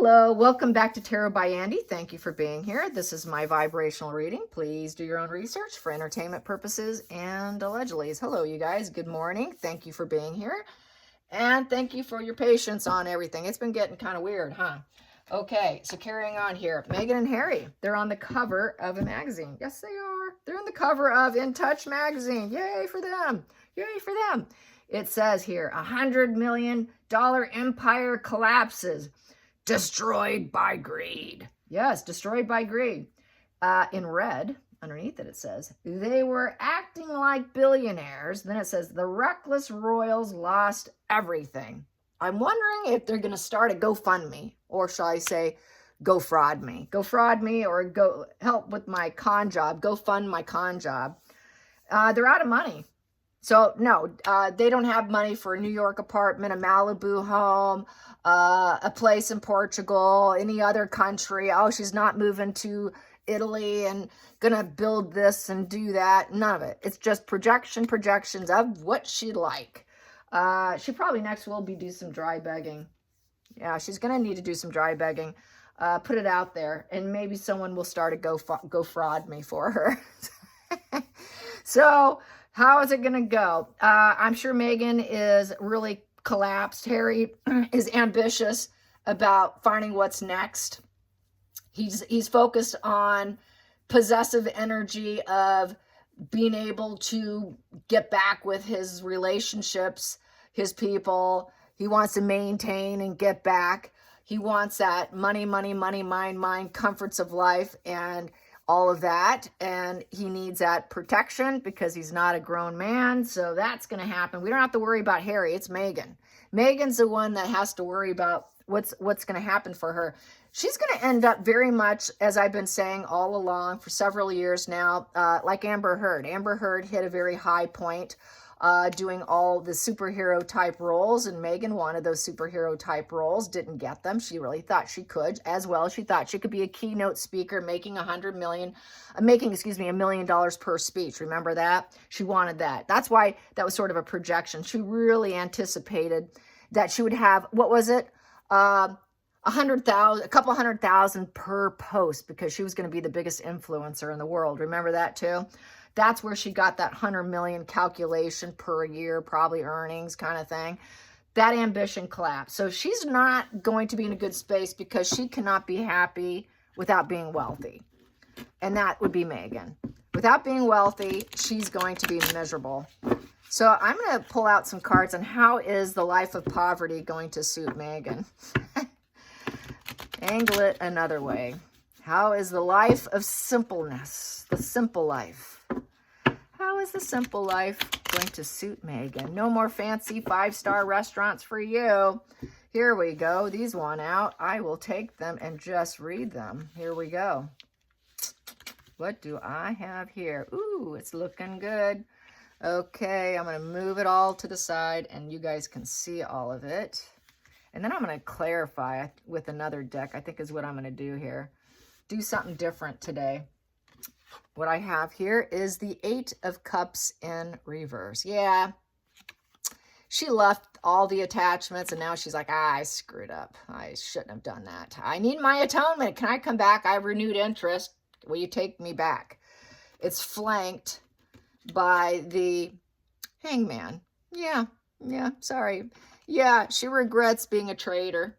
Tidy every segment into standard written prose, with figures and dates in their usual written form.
Hello, welcome back to Tarot by Andy. Thank you for being here. This is my vibrational reading. Please do your own research for entertainment purposes and allegedly. Hello, you guys. Good morning. Thank you for being here. And thank you for your patience on everything. It's been getting kind of weird, huh? Okay, so carrying on here. Meghan and Harry, they're on the cover of a magazine. Yes, they are. They're on the cover of In Touch magazine. Yay for them. Yay for them. It says here, $100 million empire collapses. Destroyed by greed. Yes, destroyed by greed. In red, underneath it says, they were acting like billionaires. Then it says, the reckless royals lost everything. I'm wondering if they're going to start a GoFundMe, or shall I say, go fraud me. Go fraud me or go help with my con job. Go fund my con job. They're out of money. So, no, they don't have money for a New York apartment, a Malibu home, a place in Portugal, any other country. Oh, she's not moving to Italy and going to build this and do that. None of it. It's just projections of what she'd like. She probably next will be do some dry begging. Yeah, she's going to need to do some dry begging. Put it out there, and maybe someone will start a go fraud me for her. So, how is it going to go? I'm sure Meghan is really collapsed. Harry is ambitious about finding what's next. He's focused on possessive energy of being able to get back with his relationships, his people. He wants to maintain and get back. He wants that money, mind, comforts of life, and all of that, and he needs that protection because he's not a grown man, so that's going to happen. We don't have to worry about Harry. It's Meghan. Meghan's the one that has to worry about what's going to happen for her. She's going to end up very much, as I've been saying all along for several years now, like Amber Heard. Amber Heard hit a very high point doing all the superhero type roles, and Meghan wanted those superhero type roles, didn't get them. She really thought she could, as well. She thought she could be a keynote speaker, making $1 million per speech. Remember that? She wanted that. That's why that was sort of a projection. She really anticipated that she would have, what was it? A couple 100,000 per post, because she was going to be the biggest influencer in the world. Remember that too? That's where she got that 100 million calculation per year, probably earnings kind of thing. That ambition collapsed. So she's not going to be in a good space because she cannot be happy without being wealthy. And that would be Meghan. Without being wealthy, she's going to be miserable. So I'm going to pull out some cards on how is the life of poverty going to suit Meghan. Angle it another way. How is the life of simpleness, the simple life? How is the simple life going to suit Meghan? No more fancy 5-star restaurants for you. Here we go. These one out. I will take them and just read them. Here we go. What do I have here? Ooh, it's looking good. Okay, I'm going to move it all to the side, and you guys can see all of it. And then I'm going to clarify with another deck, I think is what I'm going to do here. Do something different today. What I have here is the 8 of Cups in reverse. Yeah, she left all the attachments, and now she's like, I screwed up. I shouldn't have done that. I need my atonement. Can I come back? I have renewed interest. Will you take me back? It's flanked by the Hangman. Yeah, sorry. Yeah, she regrets being a traitor.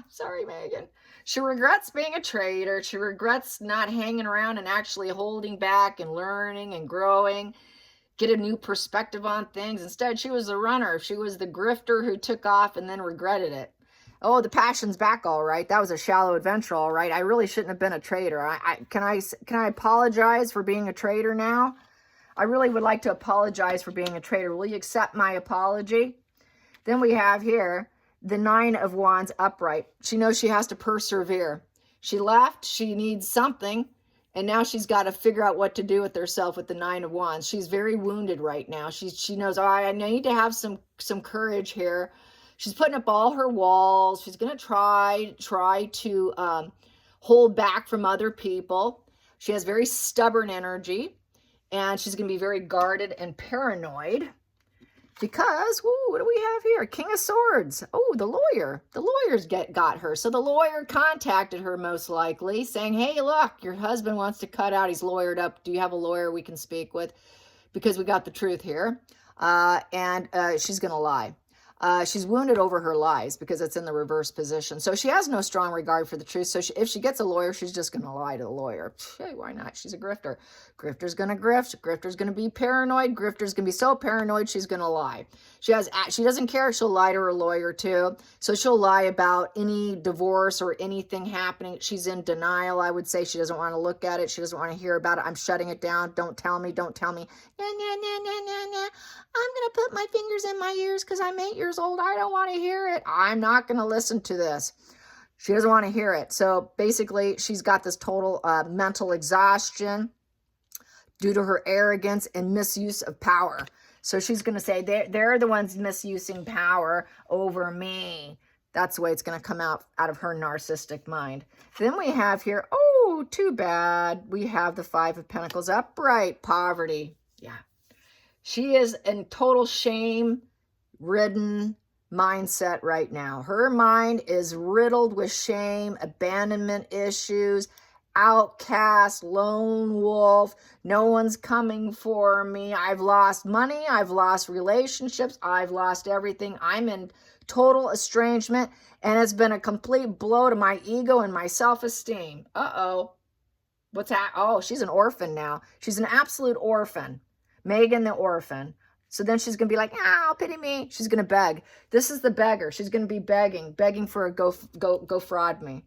Sorry, Meghan. She regrets being a traitor. She regrets not hanging around and actually holding back and learning and growing, get a new perspective on things. Instead, she was the runner. She was the grifter who took off and then regretted it. Oh, the passion's back, all right. That was a shallow adventure, all right. I really shouldn't have been a traitor. Can I apologize for being a traitor now? I really would like to apologize for being a traitor. Will you accept my apology? Then we have here the 9 of Wands upright. She knows she has to persevere. She left. She needs something. And now she's got to figure out what to do with herself with the 9 of Wands. She's very wounded right now. She knows, oh, I need to have some courage here. She's putting up all her walls. She's going to try to hold back from other people. She has very stubborn energy. And she's going to be very guarded and paranoid. Because, ooh, what do we have here? King of Swords. Oh, the lawyer. The lawyer's got her. So the lawyer contacted her most likely saying, hey, look, your husband wants to cut out. He's lawyered up. Do you have a lawyer we can speak with? Because we got the truth here. And she's going to lie. She's wounded over her lies because it's in the reverse position. So she has no strong regard for the truth. So if she gets a lawyer, she's just going to lie to the lawyer. Hey, why not? She's a grifter. Grifter's going to grift. Grifter's going to be paranoid. Grifter's going to be so paranoid, she's going to lie. She doesn't care. She'll lie to her lawyer too. So she'll lie about any divorce or anything happening. She's in denial, I would say. She doesn't want to look at it. She doesn't want to hear about it. I'm shutting it down. Don't tell me. Don't tell me. Nah, nah, nah, nah, nah, nah. I'm going to put my fingers in my ears because I'm 8 years old. I don't want to hear it. I'm not going to listen to this. She doesn't want to hear it. So basically, she's got this total mental exhaustion due to her arrogance and misuse of power. So she's going to say, they're the ones misusing power over me. That's the way it's going to come out of her narcissistic mind. Then we have here, oh, too bad. We have the Five of Pentacles upright, poverty. Yeah. She is in total shame-ridden mindset right now. Her mind is riddled with shame, abandonment issues, outcast, lone wolf. No one's coming for me. I've lost money. I've lost relationships. I've lost everything. I'm in total estrangement, and it's been a complete blow to my ego and my self-esteem. Uh-oh. What's that? Oh, she's an orphan now. She's an absolute orphan. Megan the orphan. So then she's going to be like, oh, pity me. She's going to beg. This is the beggar. She's going to be begging for a go fraud me.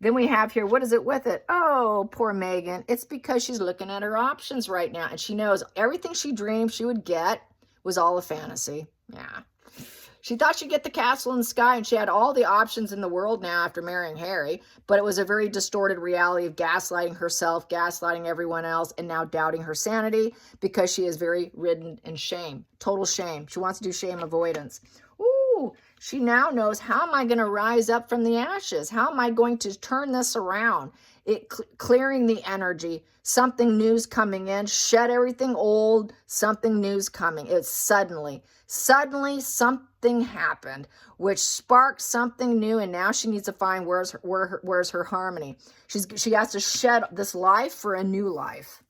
Then we have here, what is it with it? Oh, poor Megan. It's because she's looking at her options right now. And she knows everything she dreamed she would get was all a fantasy. Yeah. She thought she'd get the castle in the sky, and she had all the options in the world now after marrying Harry, but it was a very distorted reality of gaslighting herself, gaslighting everyone else, and now doubting her sanity because she is very ridden in shame, total shame. She wants to do shame avoidance. Ooh, she now knows, how am I going to rise up from the ashes? How am I going to turn this around? Clearing the energy, something new's coming in, shed everything old, something new's coming. It's suddenly something happened, which sparked something new, and now she needs to find where's her harmony. She has to shed this life for a new life.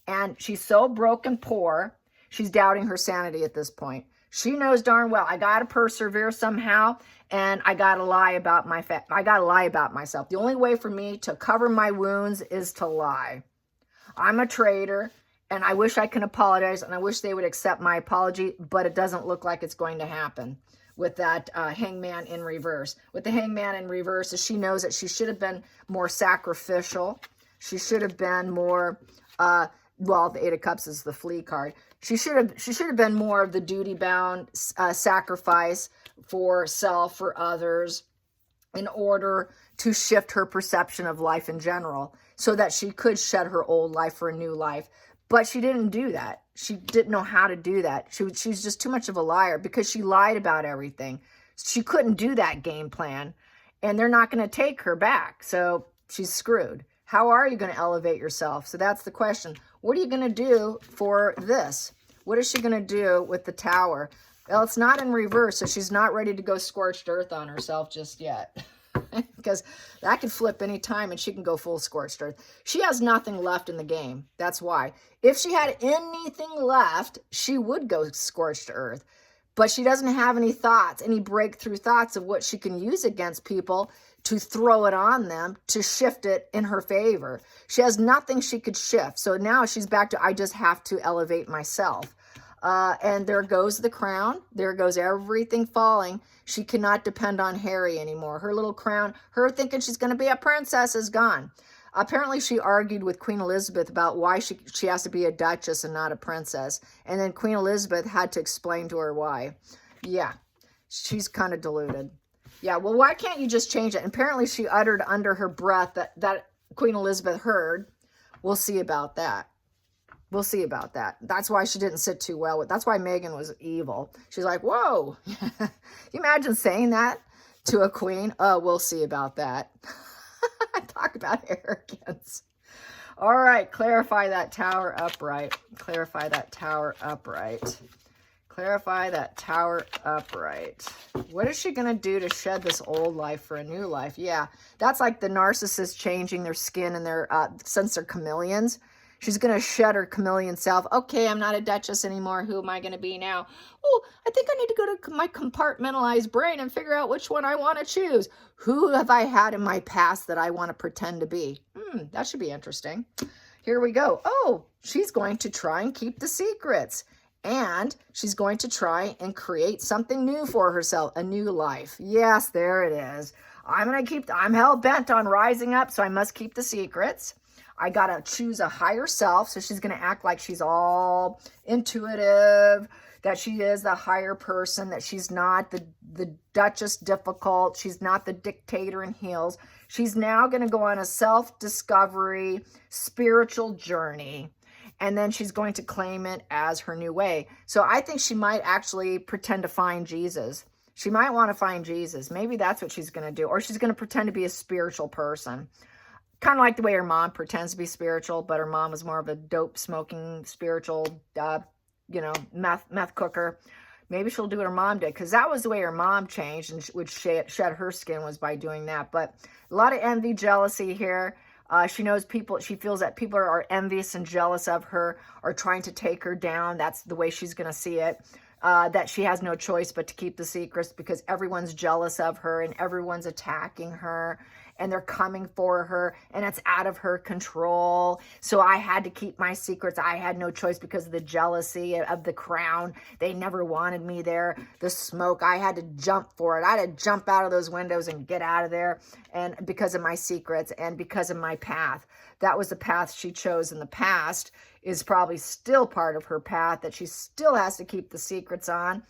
And she's so broken poor, she's doubting her sanity at this point. She knows darn well, I got to persevere somehow, and I got to lie about myself. The only way for me to cover my wounds is to lie. I'm a traitor, and I wish I can apologize, and I wish they would accept my apology, but it doesn't look like it's going to happen with that hangman in reverse. With the hangman in reverse, she knows that she should have been more sacrificial. She should have been more, well, the Eight of Cups is the Flea card. She should have been more of the duty-bound sacrifice for self, for others, in order to shift her perception of life in general, so that she could shed her old life for a new life. But she didn't do that. She didn't know how to do that. She was just too much of a liar because she lied about everything. She couldn't do that game plan, and they're not going to take her back. So she's screwed. How are you going to elevate yourself? So that's the question. What are you going to do for this? What is she going to do with the Tower? Well, it's not in reverse, so she's not ready to go scorched earth on herself just yet. Because that could flip any time and she can go full scorched earth. She has nothing left in the game. That's why. If she had anything left, she would go scorched earth. But she doesn't have any thoughts, any breakthrough thoughts of what she can use against people to throw it on them, to shift it in her favor. She has nothing she could shift. So now she's back to, I just have to elevate myself. And there goes the crown. There goes everything falling. She cannot depend on Harry anymore. Her little crown, her thinking she's going to be a princess, is gone. Apparently, she argued with Queen Elizabeth about why she has to be a duchess and not a princess. And then Queen Elizabeth had to explain to her why. Yeah, she's kind of deluded. Yeah, well, why can't you just change it? And apparently, she uttered under her breath that Queen Elizabeth heard. We'll see about that. We'll see about that. That's why she didn't sit too well with. That's why Meghan was evil. She's like, whoa. You imagine saying that to a queen? Oh, we'll see about that. Talk about arrogance. All right, clarify that Tower upright. Clarify that Tower upright. Clarify that Tower upright. What is she going to do to shed this old life for a new life? Yeah, that's like the narcissist changing their skin and their, since they're chameleons. She's going to shed her chameleon self. Okay, I'm not a duchess anymore. Who am I going to be now? Oh, I think I need to go to my compartmentalized brain and figure out which one I want to choose. Who have I had in my past that I want to pretend to be? That should be interesting. Here we go. Oh, she's going to try and keep the secrets. And she's going to try and create something new for herself, a new life. Yes, there it is. I'm hell-bent on rising up, so I must keep the secrets. I got to choose a higher self, so she's going to act like she's all intuitive, that she is the higher person, that she's not the Duchess difficult, she's not the dictator in heels. She's now going to go on a self-discovery, spiritual journey, and then she's going to claim it as her new way. So I think she might actually pretend to find Jesus. She might want to find Jesus. Maybe that's what she's going to do. Or she's going to pretend to be a spiritual person. Kind of like the way her mom pretends to be spiritual, but her mom was more of a dope-smoking, spiritual, meth cooker. Maybe she'll do what her mom did, because that was the way her mom changed and would shed her skin, was by doing that. But a lot of envy, jealousy here. She feels that people are envious and jealous of her, or trying to take her down. That's the way she's going to see it. That she has no choice but to keep the secrets because everyone's jealous of her and everyone's attacking her and they're coming for her and it's out of her control. So I had to keep my secrets. I had no choice because of the jealousy of the crown. They never wanted me there. The smoke, I had to jump for it. I had to jump out of those windows and get out of there, and because of my secrets and because of my path. That was the path she chose in the past, is probably still part of her path, that she still has to keep the secrets on.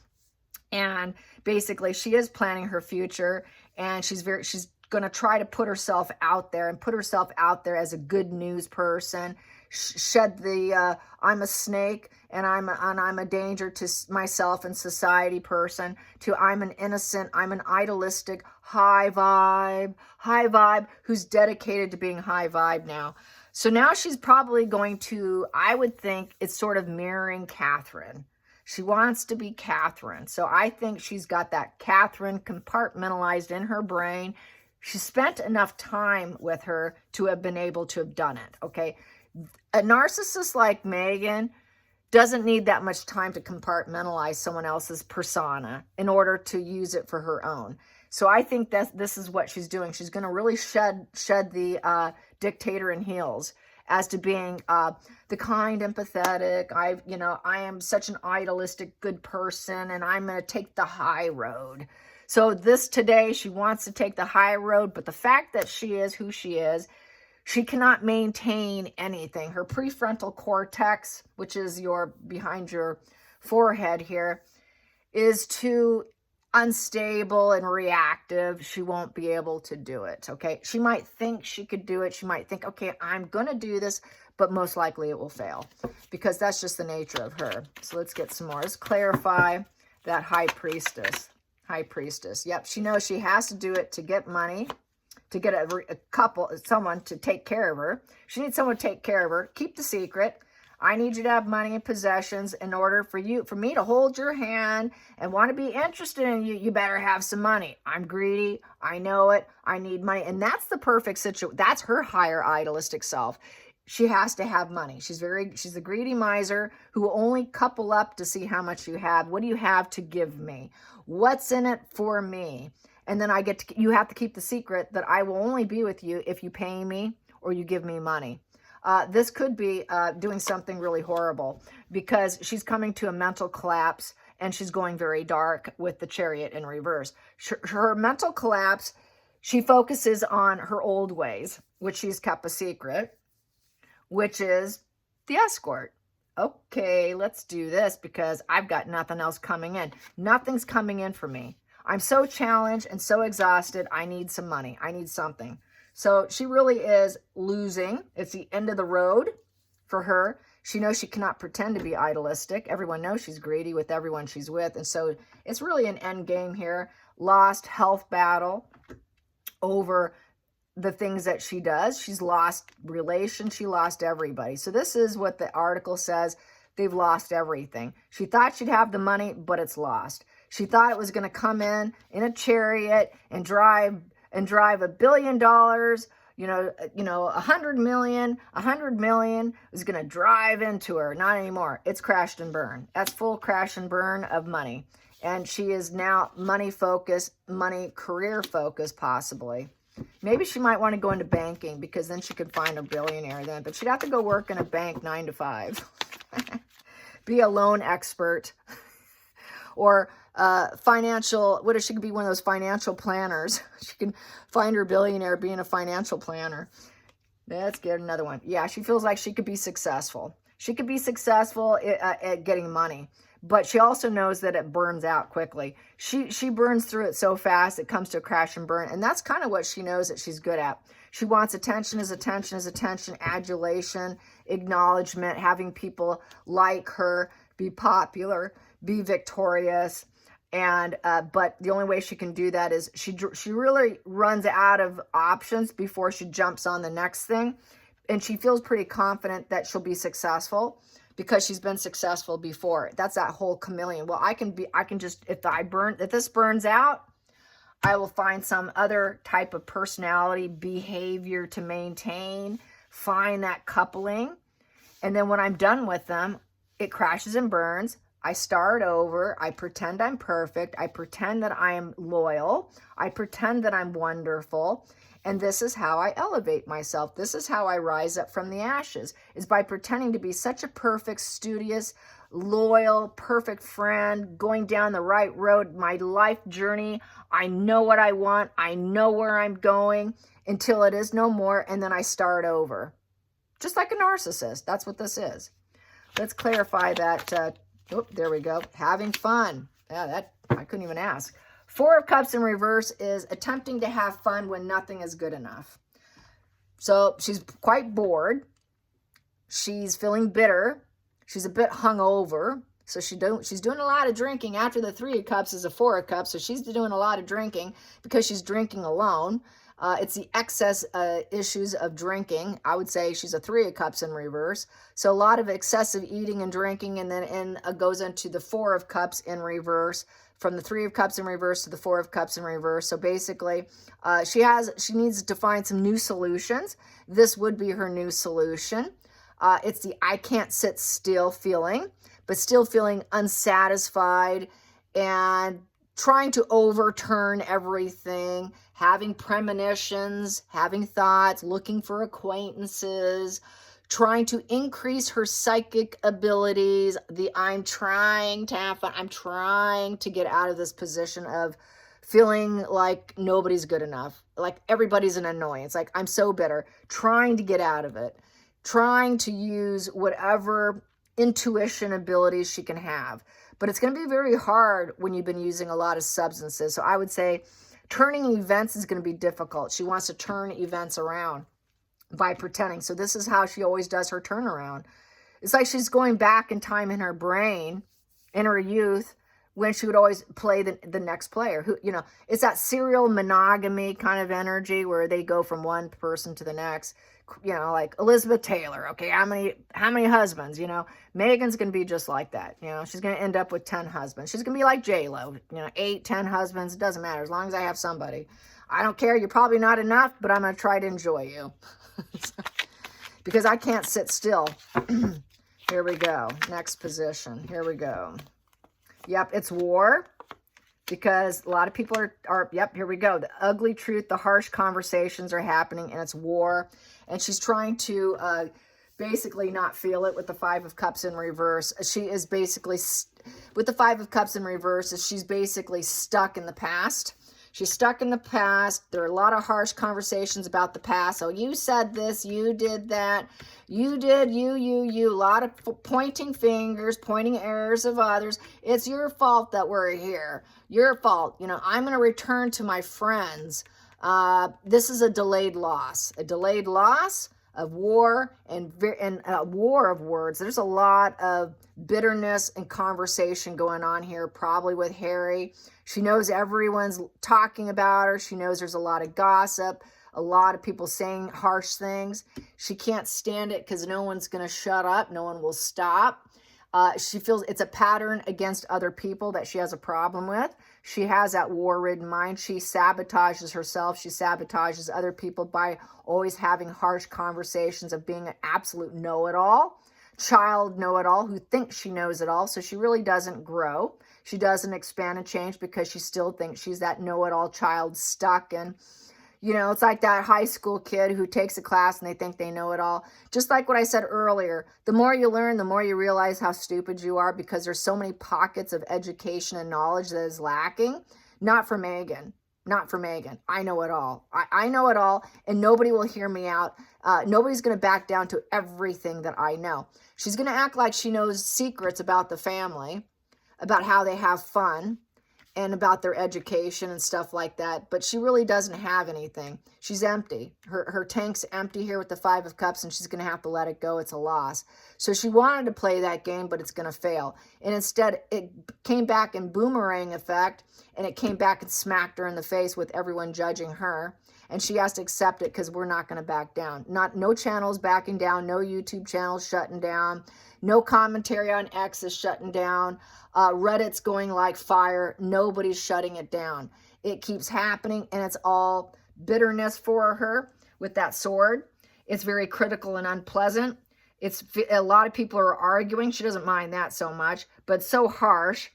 And basically she is planning her future, and she's going to try to put herself out there and put herself out there as a good news person, shed the I'm a snake and I'm a danger to myself and society person, to I'm an innocent, I'm an idealistic, high vibe who's dedicated to being high vibe now. So now she's probably going to, I would think it's sort of mirroring Catherine. She wants to be Catherine. So I think she's got that Catherine compartmentalized in her brain. She spent enough time with her to have been able to have done it, okay? A narcissist like Megan doesn't need that much time to compartmentalize someone else's persona in order to use it for her own. So I think that this is what she's doing. She's going to really shed the dictator in heels as to being the kind, empathetic. I am such an idealistic, good person, and I'm going to take the high road. So today, she wants to take the high road, but the fact that she is who she is, she cannot maintain anything. Her prefrontal cortex, which is behind your forehead here, is too unstable and reactive. She won't be able to do it, okay? She might think she could do it. She might think, okay, I'm going to do this, but most likely it will fail because that's just the nature of her. So let's get some more. Let's clarify that high priestess. High priestess. Yep, she knows she has to do it to get money, to get someone to take care of her. She needs someone to take care of her. Keep the secret. I need you to have money and possessions in order for me to hold your hand and want to be interested in you. You better have some money. I'm greedy. I know it. I need money. And that's the perfect situation. That's her higher idealistic self. She has to have money. She's a greedy miser who will only couple up to see how much you have. What do you have to give me? What's in it for me? And then you have to keep the secret that I will only be with you if you pay me or you give me money. This could be doing something really horrible because she's coming to a mental collapse and she's going very dark with the Chariot in reverse. Her mental collapse, she focuses on her old ways, which she's kept a secret, which is the escort. Okay, let's do this because I've got nothing else coming in. Nothing's coming in for me. I'm so challenged and so exhausted. I need some money. I need something. So she really is losing. It's the end of the road for her. She knows she cannot pretend to be idealistic. Everyone knows she's greedy with everyone she's with. And so it's really an end game here. Lost health battle over the things that she does. She's lost relations. She lost everybody. So this is what the article says. they've lost everything. She thought she'd have the money, but it's lost. She thought it was going to come in a chariot and drive $1 billion, you know, 100 million is going to drive into her. Not anymore. It's crashed and burned. That's full crash and burn of money. And she is now money focused, money career focused, possibly. Maybe she might want to go into banking, because then she could find a billionaire then. But she'd have to go work in a bank 9 to 5. Be a loan expert. Or financial, what if she could be one of those financial planners? She can find her billionaire being a financial planner. Let's get another one. Yeah, she feels like she could be successful. She could be successful at getting money. But she also knows that it burns out quickly. She burns through it so fast, it comes to a crash and burn. And that's kind of what she knows that she's good at. She wants attention is attention is attention, adulation, acknowledgement, having people like her, be popular, be victorious. And but the only way she can do that is she really runs out of options before she jumps on the next thing. And she feels pretty confident that she'll be successful, because she's been successful before. That's that whole chameleon. Well, I can just, if this burns out, I will find some other type of personality, behavior to maintain, find that coupling. And then when I'm done with them, it crashes and burns. I start over. I pretend I'm perfect. I pretend that I am loyal. I pretend that I'm wonderful. And this is how I elevate myself. This is how I rise up from the ashes, is by pretending to be such a perfect, studious, loyal, perfect friend, going down the right road, my life journey. I know what I want. I know where I'm going, until it is no more. And then I start over. Just like a narcissist. That's what this is. Let's clarify that. There we go. Having fun. Yeah, that I couldn't even ask. 4 of Cups in reverse is attempting to have fun when nothing is good enough. So she's quite bored. She's feeling bitter. She's a bit hungover. So she's doing a lot of drinking. After the 3 of Cups is a 4 of Cups. So she's doing a lot of drinking because she's drinking alone. It's the excess issues of drinking. I would say she's a 3 of Cups in reverse. So a lot of excessive eating and drinking, and then goes into the 4 of Cups in reverse. From the 3 of Cups in reverse to the 4 of Cups in reverse. So basically, she needs to find some new solutions. This would be her new solution. It's the I can't sit still feeling, but still feeling unsatisfied and trying to overturn everything, having premonitions, having thoughts, looking for acquaintances, trying to increase her psychic abilities. I'm trying to have fun. I'm trying to get out of this position of feeling like nobody's good enough. Like everybody's an annoyance. Like I'm so bitter. Trying to get out of it. Trying to use whatever intuition abilities she can have. But it's going to be very hard when you've been using a lot of substances. So I would say turning events is going to be difficult. She wants to turn events around by pretending. So this is how she always does her turnaround. It's like she's going back in time in her brain, in her youth, when she would always play the next player. Who, you know, it's that serial monogamy kind of energy where they go from one person to the next. You know, like Elizabeth Taylor. Okay, how many husbands? You know, Megan's gonna be just like that. You know, she's gonna end up with 10 husbands. She's gonna be like J-Lo. You know, 8, 10 husbands. It doesn't matter as long as I have somebody. I don't care. You're probably not enough, but I'm gonna try to enjoy you. Because I can't sit still. Here we go. Next position. Here we go. Yep, it's war. Because a lot of people are, yep, here we go. The ugly truth, the harsh conversations are happening, and it's war. And she's trying to basically not feel it with the 5 of Cups in reverse. She is basically, with the 5 of Cups in reverse, she's basically stuck in the past. She's stuck in the past. There are a lot of harsh conversations about the past. Oh, you said this, you did that, you did, you. A lot of pointing fingers, pointing errors of others. It's your fault that we're here. Your fault. You know, I'm going to return to my friends. This is a delayed loss. A delayed loss of war and a war of words. There's a lot of bitterness and conversation going on here, probably with Harry. She knows everyone's talking about her. She knows there's a lot of gossip, a lot of people saying harsh things. She can't stand it because no one's going to shut up. No one will stop. She feels it's a pattern against other people that she has a problem with. She has that war-ridden mind. She sabotages herself. She sabotages other people by always having harsh conversations of being an absolute know-it-all, child know-it-all who thinks she knows it all. So she really doesn't grow. She doesn't expand and change because she still thinks she's that know-it-all child stuck in. You know, it's like that high school kid who takes a class and they think they know it all. Just like what I said earlier, the more you learn, the more you realize how stupid you are because there's so many pockets of education and knowledge that is lacking. Not for Megan. Not for Megan. I know it all. I know it all, and nobody will hear me out. Nobody's going to back down to everything that I know. She's going to act like she knows secrets about the family, about how they have fun, and about their education and stuff like that, but she really doesn't have anything. She's empty. Her tank's empty here with the Five of Cups, and she's going to have to let it go. It's a loss. So she wanted to play that game, but it's going to fail. And instead, it came back in boomerang effect, and it came back and smacked her in the face with everyone judging her. And she has to accept it because we're not going to back down. No channels backing down, no YouTube channels shutting down, no commentary on X is shutting down. Reddit's going like fire. Nobody's shutting it down. It keeps happening, and it's all bitterness for her with that sword. It's very critical and unpleasant. It's a lot of people are arguing. She doesn't mind that so much, but so harsh.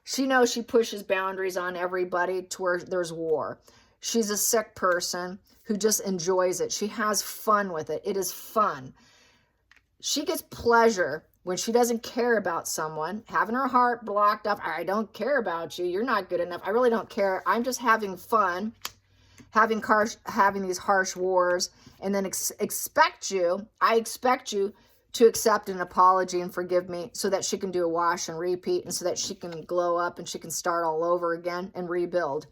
She knows she pushes boundaries on everybody to where there's war. She's a sick person who just enjoys it. She has fun with it. It is fun. She gets pleasure when she doesn't care about someone, having her heart blocked up. I don't care about you. You're not good enough. I really don't care. I'm just having fun, having these harsh wars, and then I expect you to accept an apology and forgive me so that she can do a wash and repeat, and so that she can glow up and she can start all over again and rebuild.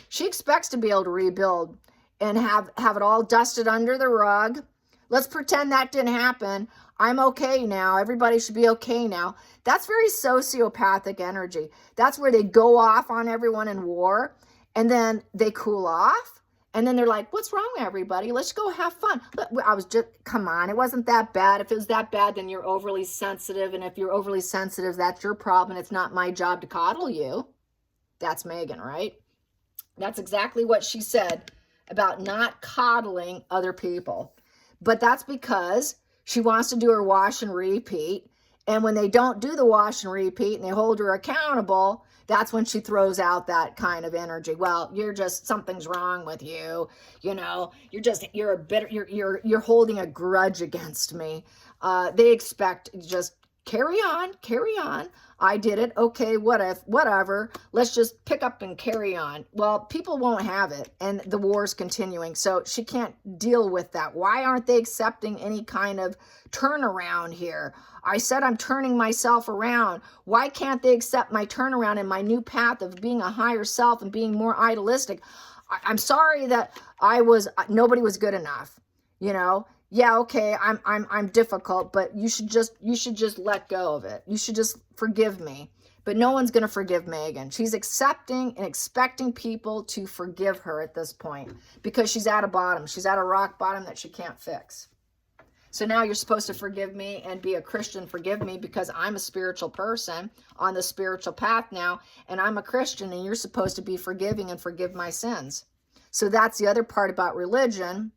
She expects to be able to rebuild and have it all dusted under the rug. Let's pretend that didn't happen. I'm okay now. Everybody should be okay now. That's very sociopathic energy. That's where they go off on everyone in war, and then they cool off, and then they're like, what's wrong with everybody? Let's go have fun. Come on, it wasn't that bad. If it was that bad, then you're overly sensitive, and if you're overly sensitive, that's your problem. It's not my job to coddle you. That's Megan, right? That's exactly what she said about not coddling other people. But that's because she wants to do her wash and repeat. And when they don't do the wash and repeat and they hold her accountable, that's when she throws out that kind of energy. Well, something's wrong with you. You know, you're holding a grudge against me. They expect just carry on. I did it. Okay, whatever. Let's just pick up and carry on. Well, people won't have it, and the war's continuing, so she can't deal with that. Why aren't they accepting any kind of turnaround here? I said I'm turning myself around. Why can't they accept my turnaround and my new path of being a higher self and being more idealistic? I'm sorry that nobody was good enough, you know? Yeah, okay, I'm difficult, but you should just let go of it. You should just forgive me. But no one's going to forgive Megan. She's accepting and expecting people to forgive her at this point because she's at a bottom. She's at a rock bottom that she can't fix. So now you're supposed to forgive me and be a Christian. Forgive me because I'm a spiritual person on the spiritual path now, and I'm a Christian, and you're supposed to be forgiving and forgive my sins. So that's the other part about religion.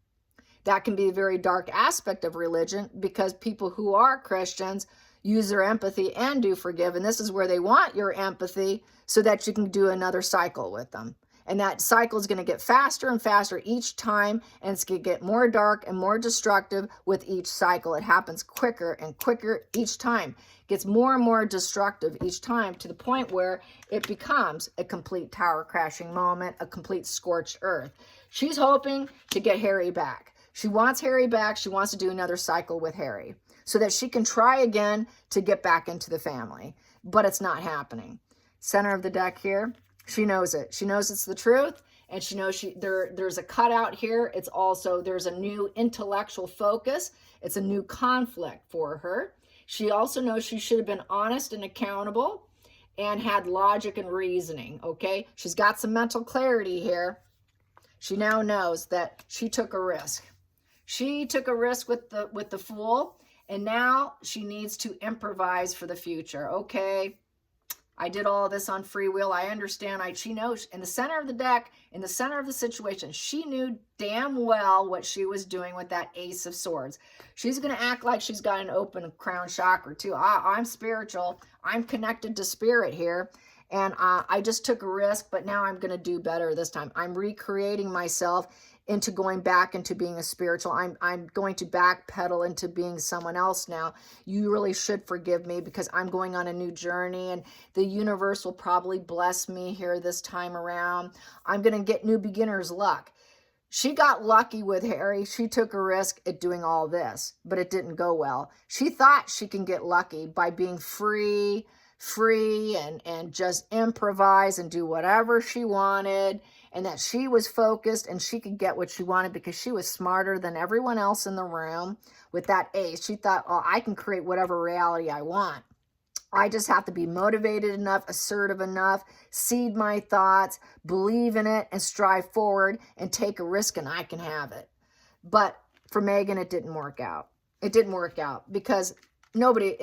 That can be a very dark aspect of religion because people who are Christians use their empathy and do forgive. And this is where they want your empathy so that you can do another cycle with them. And that cycle is going to get faster and faster each time. And it's going to get more dark and more destructive with each cycle. It happens quicker and quicker each time. It gets more and more destructive each time to the point where it becomes a complete tower crashing moment, a complete scorched earth. She's hoping to get Harry back. She wants Harry back. She wants to do another cycle with Harry so that she can try again to get back into the family. But it's not happening. Center of the deck here. She knows it. She knows it's the truth. And she knows there's a cutout here. It's also, there's a new intellectual focus. It's a new conflict for her. She also knows she should have been honest and accountable and had logic and reasoning. Okay. She's got some mental clarity here. She now knows that she took a risk. She took a risk with the Fool, And now she needs to improvise for the future. Okay, I did all this on free will. I understand. She knows in the center of the deck, in the center of the situation, she knew damn well what she was doing with that Ace of Swords. She's going to act like she's got an open crown chakra too. I'm spiritual. I'm connected to spirit here. And I just took a risk, but now I'm going to do better this time. I'm recreating myself into going back into being a spiritual. I'm going to backpedal into being someone else now. You really should forgive me because I'm going on a new journey, and the universe will probably bless me here this time around. I'm going to get new beginner's luck. She got lucky with Harry. She took a risk at doing all this, but it didn't go well. She thought she can get lucky by being free and just improvise and do whatever she wanted, and that she was focused and she could get what she wanted because she was smarter than everyone else in the room with that Ace. She thought, oh, I can create whatever reality I want. I just have to be motivated enough, assertive enough, seed my thoughts, believe in it, and strive forward and take a risk, and I can have it. But for Megan, it didn't work out. It didn't work out because nobody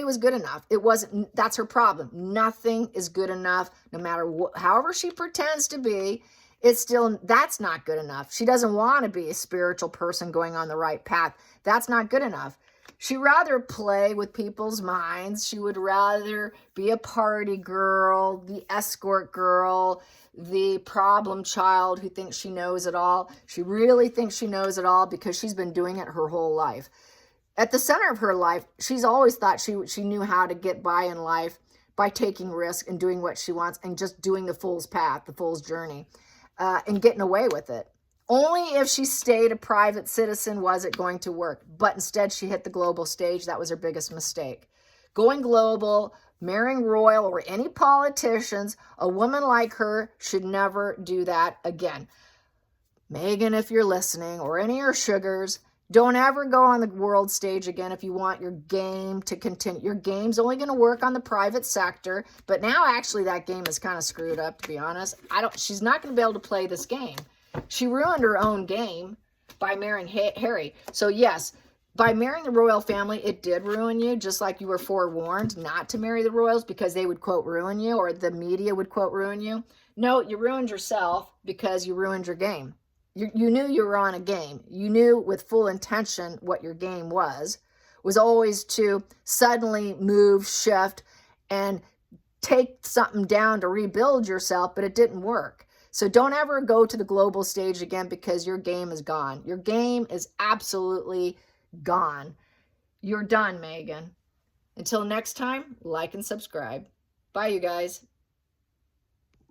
was good enough. It wasn't. That's her problem. Nothing is good enough, no matter however she pretends to be. It's still, that's not good enough. She doesn't want to be a spiritual person going on the right path. That's not good enough. She'd rather play with people's minds. She would rather be a party girl, the escort girl, the problem child who thinks she knows it all. She really thinks she knows it all because she's been doing it her whole life. At the center of her life, she's always thought she knew how to get by in life by taking risks and doing what she wants and just doing the fool's path, the fool's journey, and getting away with it. Only if she stayed a private citizen was it going to work. But instead, she hit the global stage. That was her biggest mistake. Going global, marrying royal, or any politicians, a woman like her should never do that again. Megan, if you're listening, or any of your sugars, don't ever go on the world stage again if you want your game to continue. Your game's only going to work on the private sector. But now, actually, that game is kind of screwed up, to be honest. She's not going to be able to play this game. She ruined her own game by marrying Harry. So yes, by marrying the royal family, it did ruin you, just like you were forewarned not to marry the royals because they would, quote, ruin you, or the media would, quote, ruin you. No, you ruined yourself because you ruined your game. You knew you were on a game. You knew with full intention what your game was always to suddenly move, shift, and take something down to rebuild yourself, but it didn't work. So don't ever go to the global stage again because your game is gone. Your game is absolutely gone. You're done, Megan. Until next time, like and subscribe. Bye, you guys.